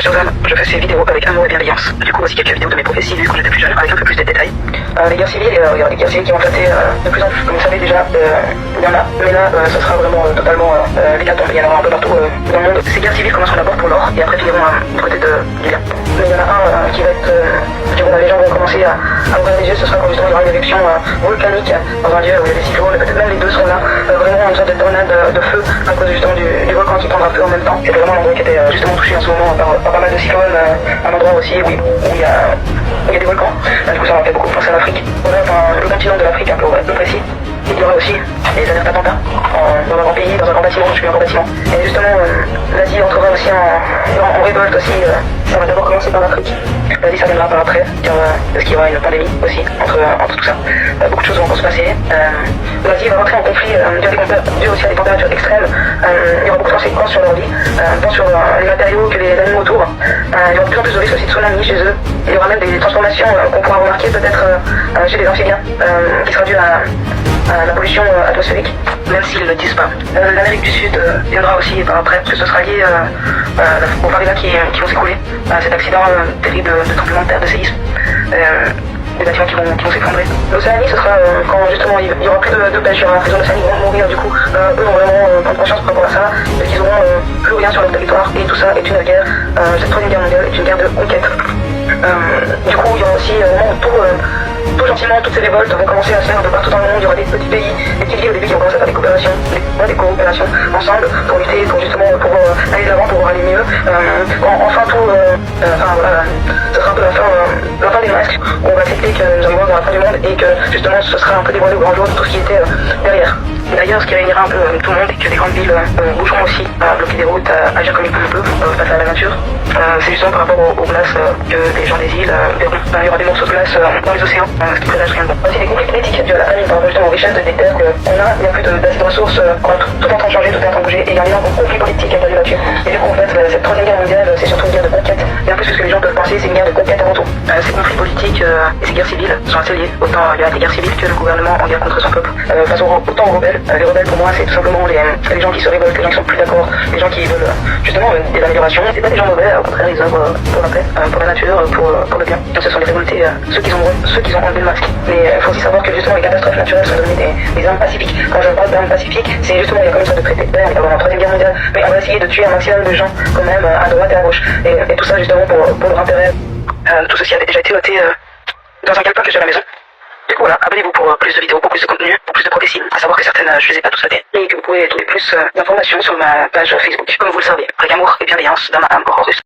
chers âmes, je fais ces vidéos avec amour et bienveillance. Du coup, voici quelques vidéos de mes prophéties vues quand j'étais plus jeune, avec un peu plus de détails. Les guerres civiles, les guerres civiles qui vont flatter de plus en plus, comme vous savez déjà, il y en a, mais là, ce sera vraiment totalement l'hécatombe. Il y en aura un peu partout dans le monde. Ces guerres civiles commenceront d'abord pour l'or et après finiront du côté du bien. Mais il y en a un qui va être, les gens vont commencer à ouvrir les yeux. Ce sera quand justement il y aura une éruption volcanique dans un lieu où il y a des cyclones, peut-être même les deux seront là, vraiment une sorte de tornade de feu à cause justement du volcan qui prendra feu en même temps. C'était vraiment un endroit qui était justement touché en ce moment par pas mal de cyclones, un endroit aussi où il y a des volcans. Du coup ça m'a fait beaucoup penser à l'Afrique. Voilà, le continent de l'Afrique un peu précis. Il y aura aussi les alertes attentats dans un grand pays, dans un grand bâtiment, je suis un grand bâtiment. Et justement, l'Asie entrera aussi en révolte aussi. Ça va d'abord commencer par l'Afrique. L'Asie ça viendra par après, parce qu'il y aura une pandémie aussi entre tout ça. Beaucoup de choses vont encore se passer. L'Asie va rentrer en conflit dû aussi à des températures extrêmes. Il y aura beaucoup de conséquences sur leur vie, tant sur les matériaux que les animaux autour. Il y aura de plus en plus de risques aussi de tsunami chez eux. Il y aura même des transformations qu'on pourra remarquer peut-être chez les amphibiens, qui sera due à la pollution atmosphérique, même s'ils ne le disent pas. L'Amérique du Sud viendra aussi par après, parce que ce sera lié aux favelas qui vont s'écrouler, à cet accident terrible de tremblement de terre, de séisme, des bâtiments qui vont s'effondrer. L'Océanie, ce sera quand justement il y aura plus de pêche, il y aura des zones océaniques qui vont mourir, du coup, eux vont vraiment prendre conscience par rapport à ça, qu'ils n'auront plus rien sur leur territoire, et tout ça est une guerre, cette troisième guerre mondiale est une guerre de conquête. Du coup, il y aura aussi un moment où tout gentiment, toutes ces révoltes vont commencer à se faire de partout dans le monde. Il y aura des petits pays, des petites villes au début qui vont commencer à faire des coopérations ensemble pour lutter, pour justement aller de l'avant, pour aller mieux. Enfin tout, voilà, ce sera un peu la fin des masques, où on va accepter que nous arrivons dans la fin du monde et que justement ce sera un peu dévoilé au grand jour de tout ce qui était derrière. D'ailleurs, ce qui réunira un peu tout le monde et que les grandes villes bougeront aussi à bloquer des routes, à agir comme ils peuvent face à la nature, c'est justement par rapport aux glaces que les gens des îles verront. Il y aura des morceaux de glace dans les océans, ce qui présage rien de bon. Aussi des conflits politiques dus à la famine par rapport justement aux richesses des terres qu'on a. Il n'y a plus d'assez de ressources, tout est en train de changer, tout est en train de bouger, et il y a un énorme conflit politique qui a perdu là-dessus. Et du coup, en fait, cette troisième guerre mondiale, c'est surtout une guerre de conquête. Bien plus que ce que les gens peuvent penser, c'est une guerre de conquête avant tout. Ces conflits politiques et ces guerres civiles sont assez liés. Autant il y a des guerres civiles que le gouvernement en guerre contre son peuple. Autant aux rebelles. Les rebelles, pour moi, c'est tout simplement les gens qui se révoltent, les gens qui sont plus d'accord, les gens qui veulent justement des améliorations. C'est pas des gens mauvais, au contraire, ils œuvrent pour la paix, pour la nature, pour le bien. Ce sont les révoltés, ceux qui ont enlevé le masque. Mais il faut aussi savoir que justement les catastrophes naturelles sont devenues des armes pacifiques. Quand je parle d'armes pacifiques, c'est justement il y a comme une sorte de traité de paix, il va y avoir une troisième guerre mondiale, mais on va essayer de tuer un maximum de gens quand même à droite et à gauche. Et tout ça justement pour leur intérêt. Tout ceci avait déjà été noté dans un calepin que j'ai à la maison. Du coup voilà, abonnez-vous pour plus de vidéos, pour plus de contenu, pour plus de prophéties. À savoir que certaines je les ai pas toutes notées et que vous pouvez trouver plus d'informations sur ma page Facebook. Comme vous le savez, avec amour et bienveillance dans ma âme russe.